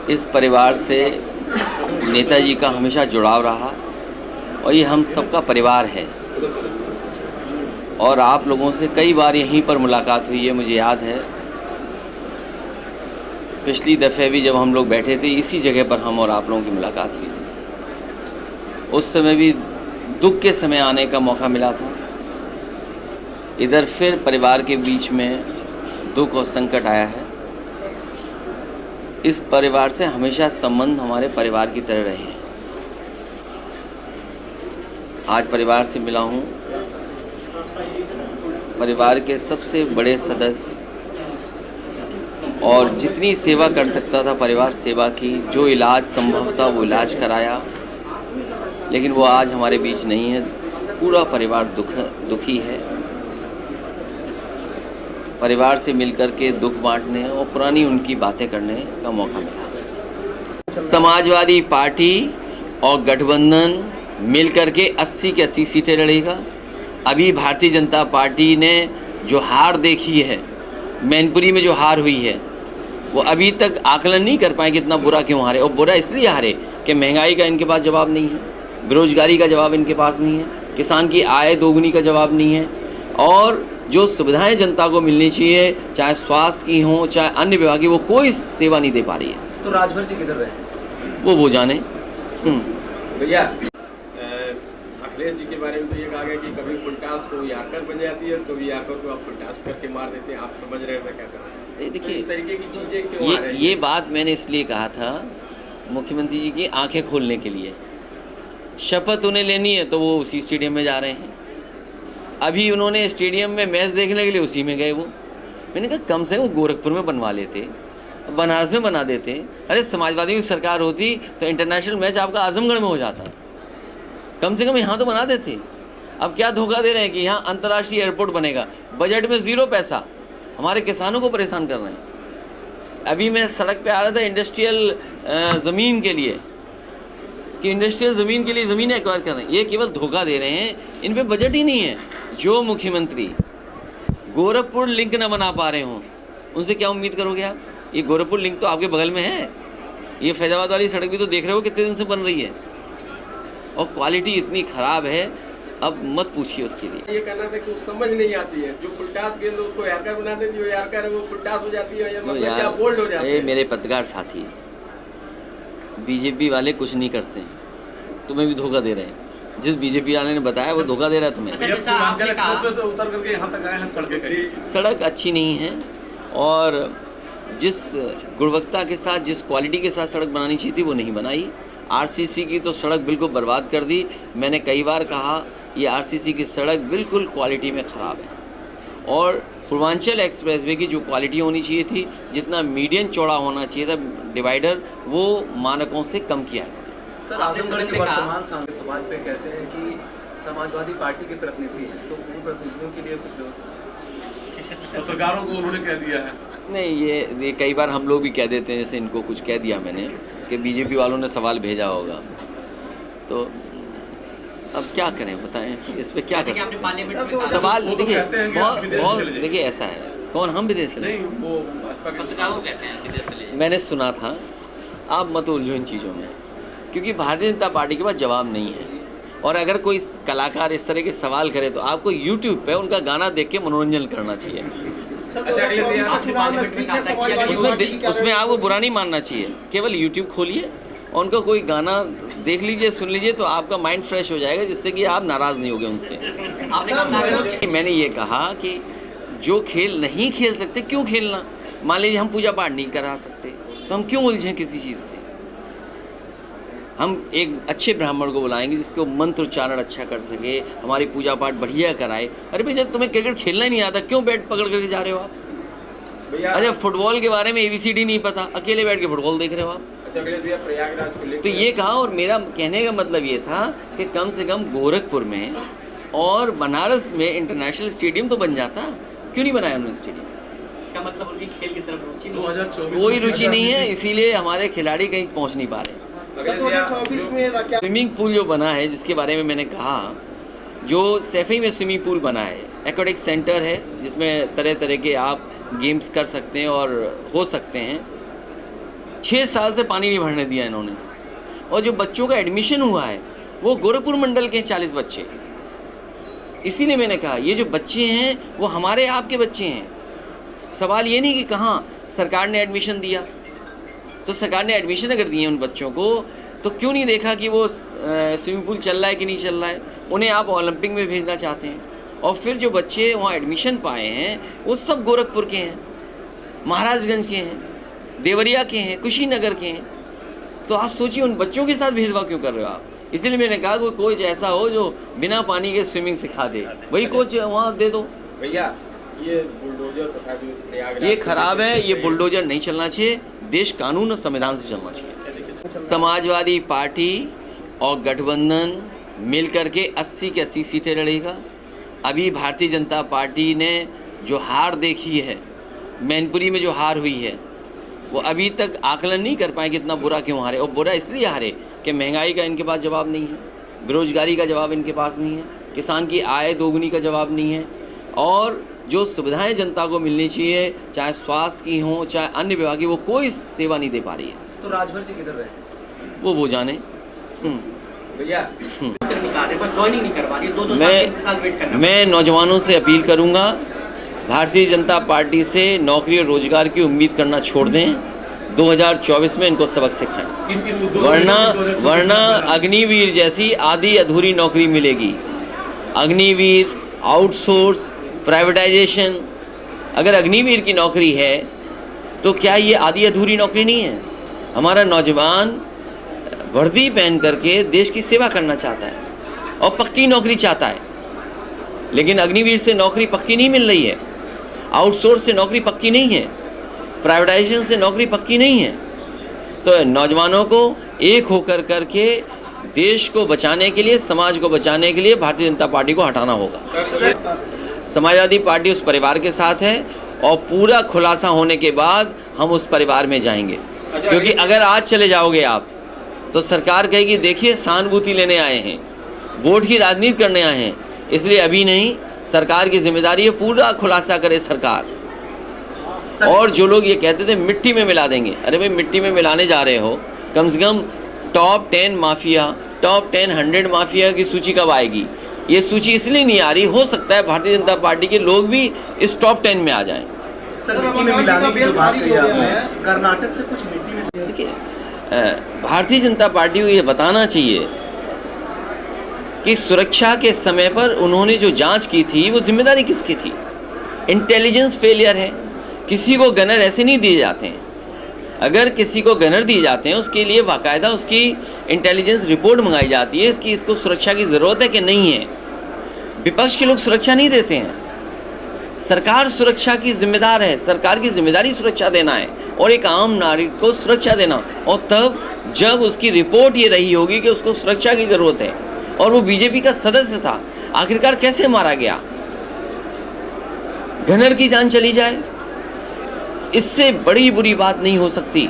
इस परिवार से नेताजी का हमेशा जुड़ाव रहा और ये हम सबका परिवार है। और आप लोगों से कई बार यहीं पर मुलाकात हुई है, मुझे याद है। पिछली दफ़े भी जब हम लोग बैठे थे इसी जगह पर हम और आप लोगों की मुलाकात हुई थी। उस समय भी दुख के समय आने का मौका मिला था। इधर फिर परिवार के बीच में दुख और संकट आया है। इस परिवार से हमेशा संबंध हमारे परिवार की तरह रहे हैं। आज परिवार से मिला हूँ। परिवार के सबसे बड़े सदस्य और जितनी सेवा कर सकता था परिवार सेवा की, जो इलाज संभव था वो इलाज कराया, लेकिन वो आज हमारे बीच नहीं है। पूरा परिवार दुखी है। परिवार से मिलकर के दुख बांटने और पुरानी उनकी बातें करने का मौका मिला। समाजवादी पार्टी और गठबंधन मिलकर के 80 की 80 सीटें लड़ेगा। अभी भारतीय जनता पार्टी ने जो हार देखी है, मैनपुरी में जो हार हुई है, वो अभी तक आकलन नहीं कर पाए कि इतना बुरा क्यों हारे। और बुरा इसलिए हारे कि महंगाई का इनके पास जवाब नहीं है, बेरोजगारी का जवाब इनके पास नहीं है, किसान की आय दोगुनी का जवाब नहीं है, और जो सुविधाएं जनता को मिलनी चाहिए, चाहे स्वास्थ्य की हो चाहे अन्य विभाग की, वो कोई सेवा नहीं दे पा रही है। तो राजभर जी किधर रहे? वो जाने। भैया, अखिलेश जी के बारे में तो ये कहा गया कि कभी फुलटास को यारकर बन जाती है, कभी यारकर को आप फुलटास करके मार देते हैं। आप समझ रहे हैं क्या कर रहे हैं? देखिए, इस तरीके की चीजें क्यों आ रही हैं? ये बात मैंने इसलिए कहा था मुख्यमंत्री जी की आंखें खोलने के लिए। शपथ उन्हें लेनी है तो वो उसी स्टेडियम में जा रहे हैं। अभी उन्होंने स्टेडियम में मैच देखने के लिए उसी में गए। वो मैंने कहा कम से कम गोरखपुर में बनवा लेते, बनारस में बना देते। अरे समाजवादियों की सरकार होती तो इंटरनेशनल मैच आपका आजमगढ़ में हो जाता, कम से कम यहाँ तो बना देते। अब क्या धोखा दे रहे हैं कि यहाँ अंतर्राष्ट्रीय एयरपोर्ट बनेगा, बजट में 0 पैसा, हमारे किसानों को परेशान कर रहे हैं। अभी मैं सड़क पे आ रहा था इंडस्ट्रियल ज़मीन के लिए, कि इंडस्ट्रियल ज़मीन के लिए ज़मीन एक्वायर कर रहे हैं। ये केवल धोखा दे रहे हैं, इन पे बजट ही नहीं है। जो मुख्यमंत्री गोरखपुर लिंक ना बना पा रहे हों, उनसे क्या उम्मीद करोगे आप? ये गोरखपुर लिंक तो आपके बगल में है। ये फैजाबाद वाली सड़क भी तो देख रहे हो कितने दिन से बन रही है, और क्वालिटी इतनी ख़राब है, अब मत पूछिए उसके लिए। ये कहना था कि उस समझ नहीं आती है, जो फुलटास गेंद उसको यारकर बना देती है, जो यारकर है वो फुलटास हो जाती है, तो यार, बोल्ड हो जाती है। मेरे पत्रकार साथी, बीजेपी वाले कुछ नहीं करते हैं, तुम्हें भी धोखा दे रहे हैं। जिस बीजेपी वाले ने बताया वो धोखा दे रहा है तुम्हें। उतर करके यहाँ तक आए हैं, सड़क अच्छी नहीं है, और जिस गुणवत्ता के साथ, जिस क्वालिटी के साथ सड़क बनानी चाहिए थी वो नहीं बनाई। आरसीसी की तो सड़क बिल्कुल बर्बाद कर दी। मैंने कई बार कहा ये आरसीसी की सड़क बिल्कुल क्वालिटी में ख़राब है। और पूर्वांचल एक्सप्रेसवे की जो क्वालिटी होनी चाहिए थी, जितना मीडियन चौड़ा होना चाहिए था डिवाइडर, वो मानकों से कम किया है। सर, आजमगढ़ के वर्तमान सवाल पे कहते हैं कि समाजवादी पार्टी के प्रतिनिधि हैं, तो उन प्रतिनिधियों के लिए कुछ व्यवस्था? पत्रकारों को उन्होंने कह दिया है। नहीं, ये कई बार हम लोग भी कह देते हैं, जैसे इनको कुछ कह दिया मैंने कि बीजेपी वालों ने सवाल भेजा होगा, तो अब क्या करें बताएं, इस पे क्या कर सकते हैं? सवाल देखिए बहुत देखिए ऐसा है, कौन हम विदेश से नहीं, वो भाजपा के मैंने सुना था। आप मत उलझो इन चीज़ों में, क्योंकि भारतीय जनता पार्टी के पास जवाब नहीं है। और अगर कोई कलाकार इस तरह के सवाल करे तो आपको यूट्यूब पे उनका गाना देख के मनोरंजन करना चाहिए। उसमें आपको बुरा नहीं मानना चाहिए। केवल यूट्यूब खोलिए और उनका कोई गाना देख लीजिए, सुन लीजिए, तो आपका माइंड फ्रेश हो जाएगा, जिससे कि आप नाराज़ नहीं होगे उनसे। मैंने ये कहा कि जो खेल नहीं खेल सकते क्यों खेलना। मान लीजिए हम पूजा पाठ नहीं करा सकते, तो हम क्यों उलझें किसी चीज़ से? हम एक अच्छे ब्राह्मण को बुलाएंगे जिसको मंत्र उच्चारण अच्छा कर सके, हमारी पूजा पाठ बढ़िया कराए। अरे भाई, जब तुम्हें क्रिकेट खेलना ही नहीं आता, क्यों बैट पकड़ करके जा रहे हो आप? अच्छा, फुटबॉल के बारे में ABCD नहीं पता, अकेले बैठ के फुटबॉल देख रहे हो आप? अच्छा भैया, प्रयागराज को लेकर तो ये कहा, और मेरा कहने का मतलब ये था कि कम से कम गोरखपुर में और बनारस में इंटरनेशनल स्टेडियम तो बन जाता। क्यों नहीं बनाया उन्होंने स्टेडियम? इसका मतलब उनकी खेल की तरफ रुचि नहीं, 2024 कोई रुचि नहीं है, इसीलिए हमारे खिलाड़ी कहीं पहुंच नहीं पा रहे। 2024 में स्विमिंग पूल जो बना है, जिसके बारे में मैंने कहा, जो सैफई में स्विमिंग पूल बना है, एक्वेटिक सेंटर है जिसमें तरह तरह के आप गेम्स कर सकते हैं और हो सकते हैं, 6 साल से पानी नहीं भरने दिया इन्होंने। और जो बच्चों का एडमिशन हुआ है वो गोरखपुर मंडल के 40 बच्चे। इसीलिए मैंने कहा ये जो बच्चे हैं वो हमारे आपके बच्चे हैं। सवाल ये नहीं कि कहाँ सरकार ने एडमिशन दिया, तो सरकार ने एडमिशन अगर दिए उन बच्चों को तो क्यों नहीं देखा कि वो स्विमिंग पूल चल रहा है कि नहीं चल रहा है। उन्हें आप ओलंपिक में भेजना चाहते हैं, और फिर जो बच्चे वहाँ एडमिशन पाए हैं वो सब गोरखपुर के हैं, महाराजगंज के हैं, देवरिया के हैं, कुशीनगर के हैं। तो आप सोचिए उन बच्चों के साथ भेदभाव क्यों कर रहे हो आप। इसीलिए मैंने कहा कोई कोच ऐसा हो जो बिना पानी के स्विमिंग सिखा दे, वही कोच वहाँ दे दो। भैया ये बुलडोजर तथा जो प्रयागराज ये खराब है, ये बुलडोजर नहीं चलना चाहिए, देश कानून और संविधान से चलना चाहिए। समाजवादी पार्टी और गठबंधन मिलकर के 80 की 80 सीटें लड़ेगा। अभी भारतीय जनता पार्टी ने जो हार देखी है, मैनपुरी में जो हार हुई है, वो अभी तक आकलन नहीं कर पाए कि इतना बुरा क्यों हारे। और बुरा इसलिए हारे कि महंगाई का इनके पास जवाब नहीं है, बेरोजगारी का जवाब इनके पास नहीं है, किसान की आय दोगुनी का जवाब नहीं है, और जो सुविधाएं जनता को मिलनी चाहिए, चाहे स्वास्थ्य की हो चाहे अन्य विभाग की, वो कोई सेवा नहीं दे पा रही है। तो राजभर जी किधर रहे? वो जाने। भैया ज्वाइनिंग नहीं करवा रही, 2-2 साल के साथ वेट करना। मैं नौजवानों से अपील करूंगा, भारतीय जनता पार्टी से नौकरी और रोजगार की उम्मीद करना छोड़ दें। 2024 में इनको सबक सिखाएं, वरना अग्निवीर जैसी आधी अधूरी नौकरी मिलेगी। Agniveer, outsource, privatisation. अगर अग्निवीर की नौकरी है तो क्या ये आधी अधूरी नौकरी नहीं है? हमारा नौजवान वर्दी पहन करके देश की सेवा करना चाहता है और पक्की नौकरी चाहता है, लेकिन अग्निवीर से नौकरी पक्की नहीं मिल रही है, आउटसोर्स से नौकरी पक्की नहीं है, प्राइवेटाइजेशन से नौकरी पक्की नहीं है। तो नौजवानों को एक होकर करके देश को बचाने के लिए, समाज को बचाने के लिए भारतीय जनता पार्टी को हटाना होगा। समाजवादी पार्टी उस परिवार के साथ है और पूरा खुलासा होने के बाद हम उस परिवार में जाएंगे, क्योंकि अगर आज चले जाओगे आप तो सरकार कहेगी देखिए सहानुभूति लेने आए हैं, वोट की राजनीति करने आए हैं। इसलिए अभी नहीं, सरकार की जिम्मेदारी है पूरा खुलासा करे सरकार। और जो लोग ये कहते थे मिट्टी में मिला देंगे, अरे भाई मिट्टी में मिलाने जा रहे हो, कम से कम टॉप 10 माफिया, टॉप 100 माफिया की सूची कब आएगी? ये सूची इसलिए नहीं आ रही, हो सकता है भारतीय जनता पार्टी के लोग भी इस टॉप 10 में आ जाएं। सर मिट्टी में मिलाने की जो बात कही आपने, कर्नाटक से कुछ मिट्टी में, देखिए भारतीय जनता पार्टी को ये बताना चाहिए कि सुरक्षा के समय पर उन्होंने जो जांच की थी वो जिम्मेदारी किसकी थी? इंटेलिजेंस फेलियर है। किसी को गनर ऐसे नहीं दिए जाते हैं। अगर किसी को गनर दिए जाते हैं उसके लिए बाकायदा उसकी इंटेलिजेंस रिपोर्ट मंगाई जाती है कि इसको सुरक्षा की ज़रूरत है कि नहीं है। विपक्ष के लोग सुरक्षा नहीं देते हैं, सरकार सुरक्षा की जिम्मेदार है। सरकार की जिम्मेदारी सुरक्षा देना है और एक आम नागरिक को सुरक्षा देना, और तब जब उसकी रिपोर्ट ये रही होगी कि उसको सुरक्षा की ज़रूरत है और वो बीजेपी का सदस्य था, आखिरकार कैसे मारा गया? गनर की जान चली जाए, इससे बड़ी बुरी बात नहीं हो सकती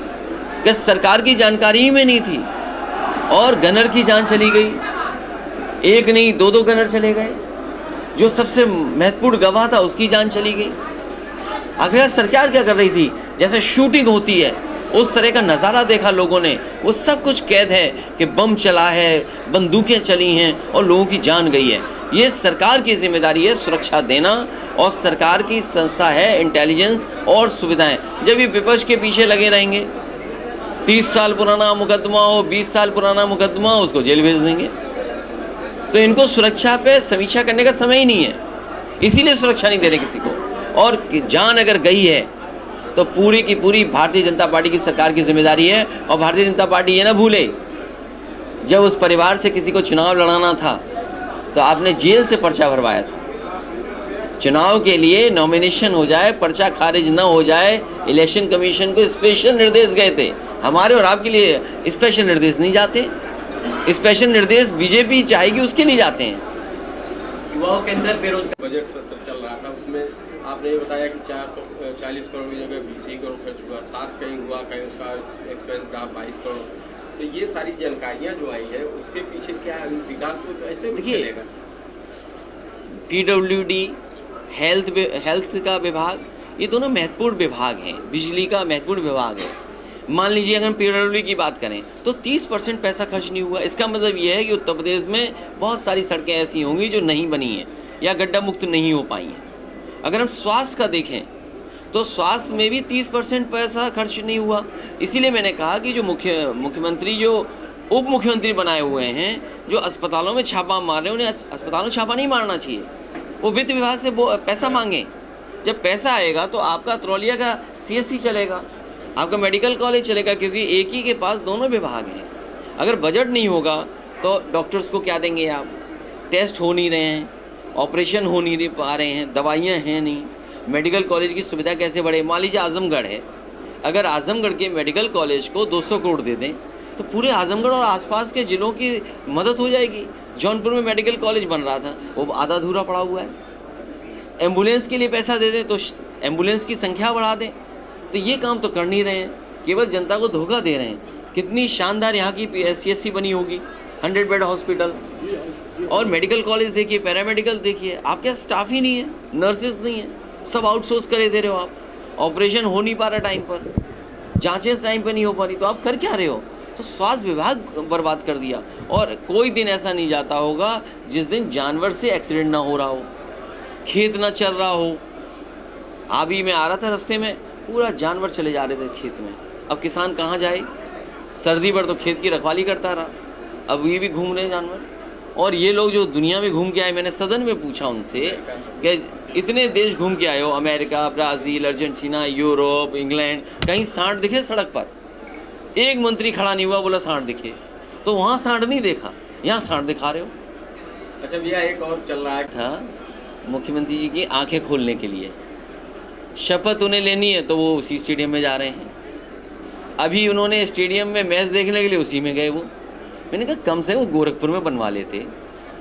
कि सरकार की जानकारी ही में नहीं थी और गनर की जान चली गई। एक नहीं 2-2 गनर चले गए, जो सबसे महत्वपूर्ण गवाह था उसकी जान चली गई। आखिर सरकार क्या कर रही थी? जैसे शूटिंग होती है उस तरह का नज़ारा देखा लोगों ने। वो सब कुछ कैद है कि बम चला है, बंदूकें चली हैं और लोगों की जान गई है। ये सरकार की जिम्मेदारी है सुरक्षा देना, और सरकार की संस्था है इंटेलिजेंस और सुविधाएं। जब ये विपक्ष के पीछे लगे रहेंगे, 30 साल पुराना मुकदमा हो, 20 साल पुराना मुकदमा हो, उसको जेल भेज देंगे। तो इनको सुरक्षा पे समीक्षा करने का समय ही नहीं है, इसीलिए सुरक्षा नहीं दे रहे किसी को। और जान अगर गई है तो पूरी की पूरी भारतीय जनता पार्टी की सरकार की जिम्मेदारी है। और भारतीय जनता पार्टी ये ना भूले, जब उस परिवार से किसी को चुनाव लड़ाना था तो आपने जेल से पर्चा भरवाया था। चुनाव के लिए नॉमिनेशन हो जाए, पर्चा खारिज ना हो जाए, इलेक्शन कमीशन को स्पेशल निर्देश गए थे। हमारे और आपके लिए स्पेशल निर्देश नहीं जाते, स्पेशल निर्देश बीजेपी चाहेगी उसके लिए जाते हैं। युवाओं के अंदर बेरोजगार बजट सत्र चल रहा था, उसमें आपने ये बताया कि 440 करोड़ की जगह 20 करोड़ खर्च हुआ, 7 कहीं हुआ, कहीं उसका एक्सपेंस रहा 22 करोड़। तो ये सारी जानकारियाँ जो आई है उसके पीछे क्या है? विकास तो ऐसे देखिए, PWD, हेल्थ का विभाग, ये दोनों महत्वपूर्ण विभाग हैं। बिजली का महत्वपूर्ण विभाग है। मान लीजिए अगर हम पीडब्ल्यूडी की बात करें तो 30% पैसा खर्च नहीं हुआ। इसका मतलब ये है कि उत्तर प्रदेश में बहुत सारी सड़कें ऐसी होंगी जो नहीं बनी हैं या गड्ढा मुक्त नहीं हो पाई हैं। अगर हम स्वास्थ्य का देखें तो स्वास्थ्य में भी 30% पैसा खर्च नहीं हुआ। इसीलिए मैंने कहा कि जो मुख्यमंत्री जो उप मुख्यमंत्री बनाए हुए हैं, जो अस्पतालों में छापा मार रहे हैं, उन्हें अस्पतालों में छापा नहीं मारना चाहिए। वो वित्त विभाग से पैसा मांगें। जब पैसा आएगा तो आपका तौलिया का CSC चलेगा, आपका मेडिकल कॉलेज चलेगा, क्योंकि एक ही के पास दोनों विभाग हैं। अगर बजट नहीं होगा तो डॉक्टर्स को क्या देंगे आप? टेस्ट हो नहीं रहे हैं, ऑपरेशन हो नहीं पा रहे हैं, दवाइयाँ हैं नहीं, मेडिकल कॉलेज की सुविधा कैसे बढ़े? मान लीजिए आजमगढ़ है, अगर आजमगढ़ के मेडिकल कॉलेज को 200 करोड़ दे दें तो पूरे आजमगढ़ और आसपास के ज़िलों की मदद हो जाएगी। जौनपुर में मेडिकल कॉलेज बन रहा था, वो आधा अधूरा पड़ा हुआ है। एम्बुलेंस के लिए पैसा दे दें तो एम्बुलेंस की संख्या बढ़ा दें। तो ये काम तो कर नहीं रहे हैं, केवल जनता को धोखा दे रहे हैं। कितनी शानदार यहाँ की CSC बनी होगी, 100 बेड हॉस्पिटल, और मेडिकल कॉलेज देखिए, पैरामेडिकल देखिए, आपके स्टाफ ही नहीं है, नर्सेज नहीं है, सब आउटसोर्स करे दे रहे हो आप। ऑपरेशन हो नहीं पा रहा टाइम पर, जाँचें टाइम पर नहीं हो पा रही, तो आप कर क्या रहे हो? तो स्वास्थ्य विभाग बर्बाद कर दिया। और कोई दिन ऐसा नहीं जाता होगा जिस दिन जानवर से एक्सीडेंट ना हो रहा हो, खेत ना चल रहा हो। अभी मैं आ रहा था रास्ते में, पूरा जानवर चले जा रहे थे खेत में। अब किसान कहाँ जाए? सर्दी भर तो खेत की रखवाली करता रहा, अब ये भी घूम रहे हैं जानवर। और ये लोग जो दुनिया में घूम के आए, मैंने सदन में पूछा उनसे कि इतने देश घूम के आए हो, America, Brazil, Argentina, Europe, England, कहीं सांड दिखे सड़क पर? एक मंत्री खड़ा नहीं हुआ बोला सांड दिखे। तो वहाँ सांड नहीं देखा, यहाँ सांड दिखा रहे हो। अच्छा भैया, एक और चल रहा है था मुख्यमंत्री जी की आंखें खोलने के लिए। शपथ उन्हें लेनी है तो वो उसी स्टेडियम में जा रहे हैं। अभी उन्होंने स्टेडियम में मैच देखने के लिए उसी में गए। वो मैंने कहा कम से कम गोरखपुर में बनवा लेते,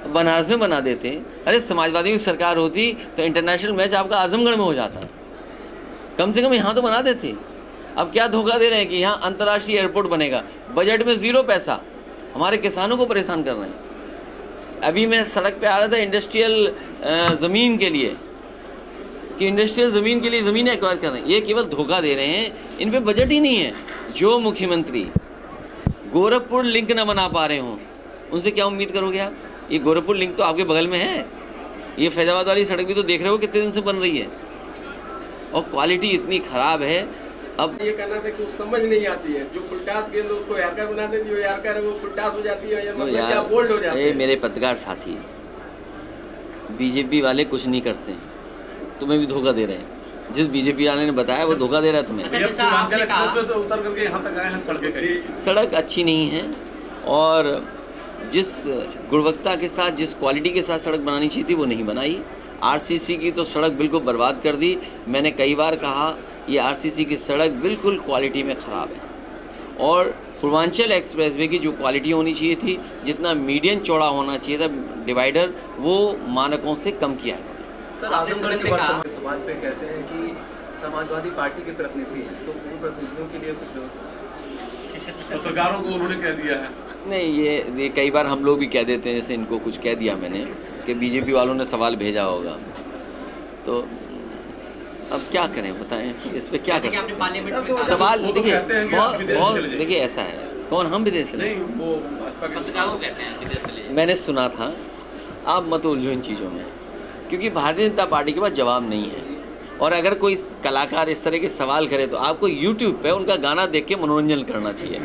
बनारस में बना देते। अरे समाजवादियों की सरकार होती तो इंटरनेशनल मैच आपका आजमगढ़ में हो जाता, कम से कम यहाँ तो बना देते। अब क्या धोखा दे रहे हैं कि यहाँ अंतर्राष्ट्रीय एयरपोर्ट बनेगा, बजट में 0 पैसा, हमारे किसानों को परेशान कर रहे हैं। अभी मैं सड़क पे आ रहा था इंडस्ट्रियल ज़मीन के लिए, कि इंडस्ट्रियल ज़मीन के लिए ज़मीन एक्वायर कर रहे हैं। ये केवल धोखा दे रहे हैं, इन पे बजट ही नहीं है। जो मुख्यमंत्री गोरखपुर लिंक ना बना पा रहे हों, उनसे क्या उम्मीद करोगे आप? ये गोरखपुर लिंक तो आपके बगल में है, ये फैजाबाद वाली सड़क भी तो देख रहे हो कितने दिन से बन रही है, और क्वालिटी इतनी ख़राब है। अब ये कहना था कि वो समझ नहीं आती है, जो फुलटास गेंद उसको यारकर बना देती है, जो यारकर है वो फुलटास हो जाती है, तो यार बोल्ड हो जाती है। मेरे पत्रकार साथी, बीजेपी वाले कुछ नहीं करते हैं, तुम्हें भी धोखा दे रहे हैं। जिस बीजेपी वाले ने बताया वो धोखा दे रहा है तुम्हें। पूर्वांचल एक्सप्रेसवे से उतर करके यहाँ तक आए हैं, सड़कें सड़क अच्छी नहीं है, और जिस गुणवत्ता के साथ, जिस क्वालिटी के साथ सड़क बनानी चाहिए थी वो नहीं बनाई। RCC की तो सड़क बिल्कुल बर्बाद कर दी। मैंने कई बार कहा ये RCC की सड़क बिल्कुल क्वालिटी में ख़राब है। और पूर्वांचल एक्सप्रेसवे की जो क्वालिटी होनी चाहिए थी, जितना मीडियम चौड़ा होना चाहिए था डिवाइडर, वो मानकों से कम किया है। सर, आजमगढ़ के वर्तमान सवाल पे कहते हैं कि समाजवादी पार्टी के प्रतिनिधि हैं, तो उन प्रतिनिधियों के लिए कुछ व्यवस्था? पत्रकारों को उन्होंने कह दिया है। नहीं, ये कई बार हम लोग भी कह देते हैं, जैसे इनको कुछ कह दिया मैंने कि बीजेपी वालों ने सवाल भेजा होगा, तो अब क्या करें बताएं, इस पे क्या कर सकते हैं? सवाल देखिए बहुत देखिए ऐसा है, कौन हम विदेश नहीं, वो भाजपा के पत्रकारों कहते हैं विदेश से ले। मैंने सुना था, आप मत उलझो इन चीज़ों में, क्योंकि भारतीय जनता पार्टी के पास जवाब नहीं है। और अगर कोई कलाकार इस तरह के सवाल करे तो आपको YouTube पे उनका गाना देख के मनोरंजन करना चाहिए।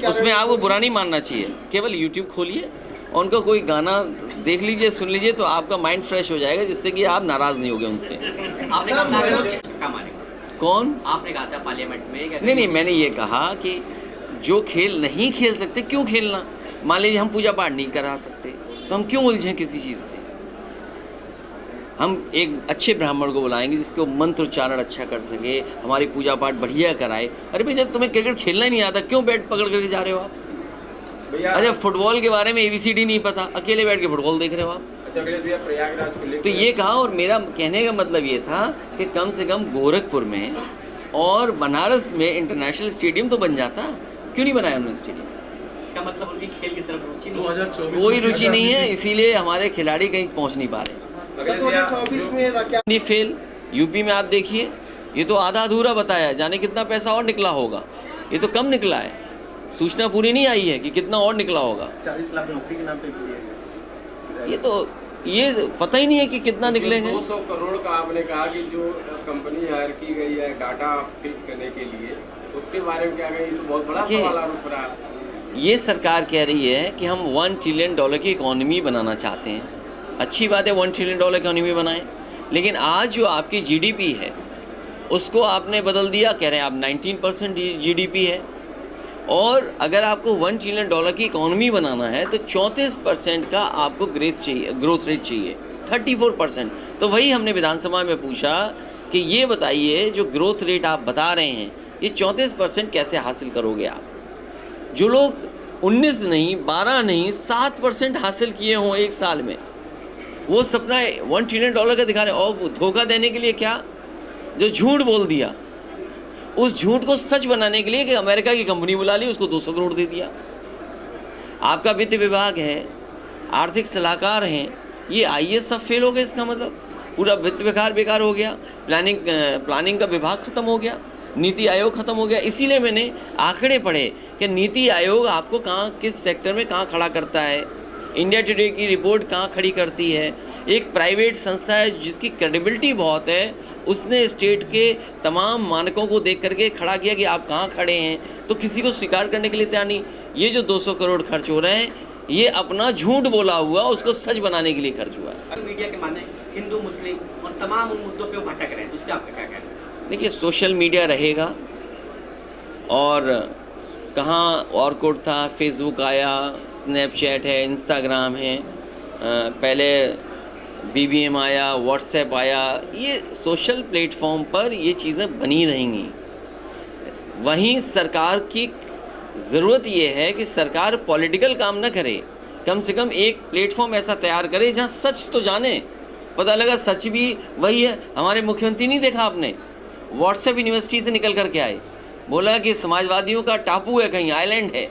उसमें आपको बुरा नहीं मानना चाहिए, केवल YouTube खोलिए और उनका कोई गाना देख लीजिए, सुन लीजिए, तो आपका माइंड फ्रेश हो जाएगा, जिससे कि आप नाराज़ नहीं होगे उनसे। आपने कहा कौन? आपने कहा था पार्लियामेंट में। नहीं, मैंने ये कहा कि जो खेल नहीं खेल सकते क्यों खेलना। मान लीजिए हम पूजा पाठ नहीं करा सकते तो हम क्यों उलझें किसी चीज़ से। हम एक अच्छे ब्राह्मण को बुलाएंगे जिसको मंत्र उच्चारण अच्छा कर सके, हमारी पूजा पाठ बढ़िया कराए। अरे भाई, जब तुम्हें क्रिकेट खेलना ही नहीं आता क्यों बैट पकड़ करके जा रहे हो आप? अच्छा, फुटबॉल के बारे में ABCD नहीं पता, अकेले बैठ के फुटबॉल देख रहे हो आप। अच्छा भैया, प्रयागराज को लेकर तो ये कहा, और मेरा कहने का मतलब ये था कि कम से कम गोरखपुर में और बनारस में इंटरनेशनल स्टेडियम तो बन जाता, क्यों नहीं बनाया उन्होंने स्टेडियम? इसका मतलब उनकी खेल की तरफ रुचि नहीं, 2024 कोई रुचि नहीं है, इसीलिए हमारे खिलाड़ी कहीं पहुंच नहीं पा रहे। 2024 में नहीं फेल। यूपी में आप देखिए ये तो आधा अधूरा बताया, जाने कितना पैसा और निकला होगा। ये तो कम निकला है, सूचना पूरी नहीं आई है कि कितना और निकला होगा। 40 लाख नौकरी के नाम पे भी है। ये तो ये पता ही नहीं है कि कितना निकलेंगे। 200 करोड़ का आपने कहा कि जो कंपनी हायर की गई है डाटा फीड करने के लिए, उसके बारे में क्या कहें? तो बहुत बड़ा सवाल आरोप रहा है। ये सरकार कह रही है कि हम $1 ट्रिलियन की इकोनॉमी बनाना चाहते हैं। अच्छी बात है, $1 ट्रिलियन इकोनॉमी बनाएं, लेकिन आज जो आपकी जीडीपी है उसको आपने बदल दिया, कह रहे हैं आप 19% जीडीपी है। और अगर आपको $1 ट्रिलियन की इकोनॉमी बनाना है तो 34% का आपको ग्रोथ रेट चाहिए, 34%। तो वही हमने विधानसभा में पूछा कि ये बताइए जो ग्रोथ रेट आप बता रहे हैं ये 34% कैसे हासिल करोगे आप? जो लोग 19 नहीं, 12 नहीं, 7% हासिल किए हों एक साल में, वो सपना $1 ट्रिलियन का दिखा रहे हैं। और धोखा देने के लिए क्या, जो झूठ बोल दिया, उस झूठ को सच बनाने के लिए कि अमेरिका की कंपनी बुला ली, उसको 200 करोड़ दे दिया। आपका वित्त विभाग है, आर्थिक सलाहकार हैं, ये IAS सब फेल हो गए। इसका मतलब पूरा वित्त विभाग बेकार हो गया, प्लानिंग का विभाग खत्म हो गया, नीति आयोग खत्म हो गया। इसीलिए मैंने आंकड़े पढ़े कि नीति आयोग आपको कहाँ, किस सेक्टर में कहाँ खड़ा करता है, इंडिया टुडे की रिपोर्ट कहाँ खड़ी करती है। एक प्राइवेट संस्था है जिसकी क्रेडिबिलिटी बहुत है, उसने स्टेट के तमाम मानकों को देख करके खड़ा किया कि आप कहाँ खड़े हैं, तो किसी को स्वीकार करने के लिए तैयार नहीं। ये जो 200 करोड़ खर्च हो रहे हैं, ये अपना झूठ बोला हुआ उसको सच बनाने के लिए खर्च हुआ है। मीडिया के माने हिंदू मुस्लिम और तमाम उन मुद्दों पे वो भटक रहे हैं, उस पर आपका क्या कहना है? देखिए, सोशल मीडिया रहेगा, और कहाँ ऑर्कुट था, फेसबुक आया, स्नैपचैट है, इंस्टाग्राम है, पहले BBM आया, व्हाट्सएप आया, ये सोशल प्लेटफॉर्म पर ये चीज़ें बनी रहेंगी। वहीं सरकार की ज़रूरत ये है कि सरकार पॉलिटिकल काम ना करे, कम से कम एक प्लेटफॉर्म ऐसा तैयार करे जहाँ सच तो जाने। पता लगा सच भी वही है। हमारे मुख्यमंत्री नहीं देखा आपने, व्हाट्सएप यूनिवर्सिटी से निकल करके आए, बोला कि समाजवादियों का टापू है, कहीं आइलैंड है।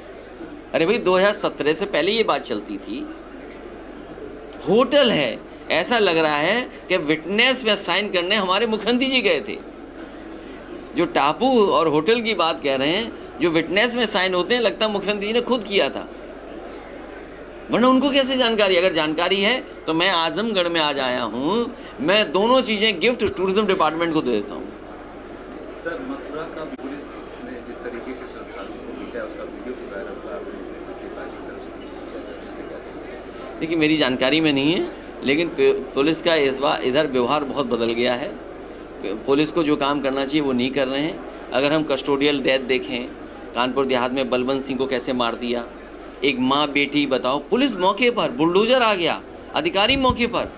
अरे भाई, 2017 से पहले ये बात चलती थी। होटल है, ऐसा लग रहा है कि विटनेस में साइन करने हमारे मुख्यमंत्री जी गए थे। जो टापू और होटल की बात कह रहे हैं, जो विटनेस में साइन होते हैं, लगता है मुख्यमंत्री जी ने खुद किया था, वरना उनको कैसे जानकारी? अगर जानकारी है तो मैं आजमगढ़ में आज आया हूँ, मैं दोनों चीज़ें गिफ्ट टूरिज्म डिपार्टमेंट को दे देता हूँ। सर, मथुरा का पुलिस ने जिस तरीके से श्रद्धालुओं को पीटा, उसका वीडियो भी वायरल हुआ। देखिए, मेरी जानकारी में नहीं है, लेकिन पुलिस का इस बार इधर व्यवहार बहुत बदल गया है। पुलिस को जो काम करना चाहिए वो नहीं कर रहे हैं। अगर हम कस्टोडियल डेथ देखें, कानपुर देहात में बलवंत सिंह को कैसे मार दिया, एक माँ बेटी, बताओ, पुलिस मौके पर, बुलडोजर आ गया, अधिकारी मौके पर,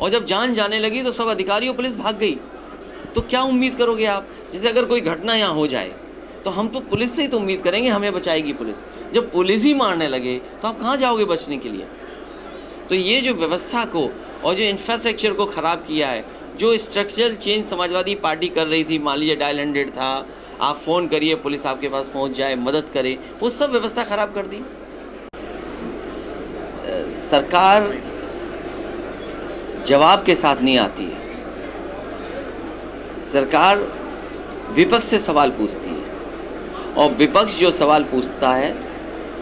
और जब जान जाने लगी तो सब अधिकारी और पुलिस भाग गई। तो क्या उम्मीद करोगे आप? जैसे अगर कोई घटना यहाँ हो जाए तो हम तो पुलिस से ही तो उम्मीद करेंगे हमें बचाएगी पुलिस। जब पुलिस ही मारने लगे तो आप कहाँ जाओगे बचने के लिए? तो ये जो व्यवस्था को और जो इंफ्रास्ट्रक्चर को ख़राब किया है, जो स्ट्रक्चरल चेंज समाजवादी पार्टी कर रही थी, मान लीजिए डायल 100 था, आप फ़ोन करिए पुलिस आपके पास पहुंच जाए, मदद करे, वो सब व्यवस्था ख़राब कर दी। सरकार जवाब के साथ नहीं आती है, सरकार विपक्ष से सवाल पूछती है, और विपक्ष जो सवाल पूछता है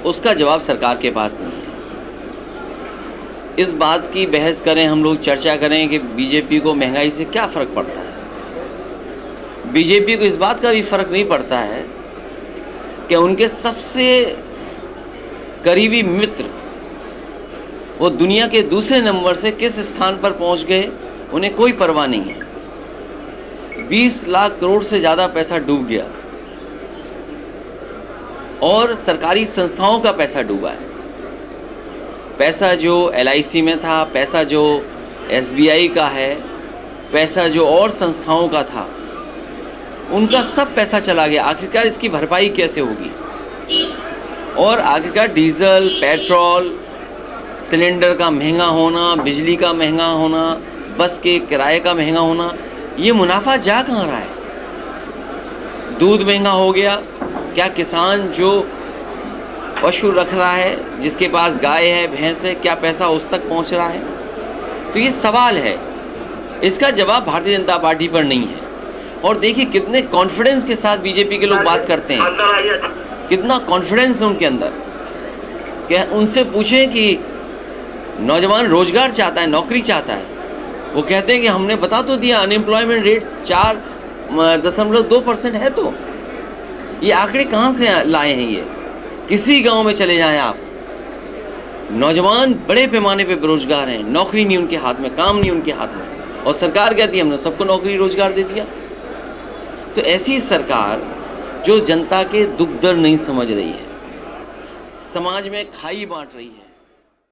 उसका जवाब सरकार के पास नहीं है। इस बात की बहस करें हम लोग, चर्चा करें कि बीजेपी को महंगाई से क्या फ़र्क पड़ता है। बीजेपी को इस बात का भी फ़र्क नहीं पड़ता है कि उनके सबसे करीबी मित्र वो दुनिया के दूसरे नंबर से किस स्थान पर पहुंच गए, उन्हें कोई परवाह नहीं है। 20 लाख करोड़ से ज़्यादा पैसा डूब गया, और सरकारी संस्थाओं का पैसा डूबा है। पैसा जो LIC में था, पैसा जो SBI का है, पैसा जो और संस्थाओं का था, उनका सब पैसा चला गया। आखिरकार इसकी भरपाई कैसे होगी? और आखिरकार डीजल, पेट्रोल, सिलेंडर का महंगा होना, बिजली का महंगा होना, बस के किराए का महंगा होना, ये मुनाफा जा कहाँ रहा है? दूध महंगा हो गया, क्या किसान जो पशु रख रहा है, जिसके पास गाय है, भैंस है, क्या पैसा उस तक पहुंच रहा है? तो ये सवाल है, इसका जवाब भारतीय जनता पार्टी पर नहीं है। और देखिए कितने कॉन्फिडेंस के साथ बीजेपी के लोग बात करते हैं, कितना कॉन्फिडेंस है उनके अंदर। क्या उनसे पूछें कि नौजवान रोजगार चाहता है, नौकरी चाहता है, वो कहते हैं कि हमने बता तो दिया अनएम्प्लॉयमेंट रेट 4.2% है। तो ये आंकड़े कहाँ से लाए हैं? ये किसी गांव में चले जाएं आप, नौजवान बड़े पैमाने पे बेरोजगार हैं, नौकरी नहीं उनके हाथ में, काम नहीं उनके हाथ में, और सरकार कहती है हमने सबको नौकरी रोजगार दे दिया। तो ऐसी सरकार जो जनता के दुख दर्द नहीं समझ रही है, समाज में खाई बांट रही है,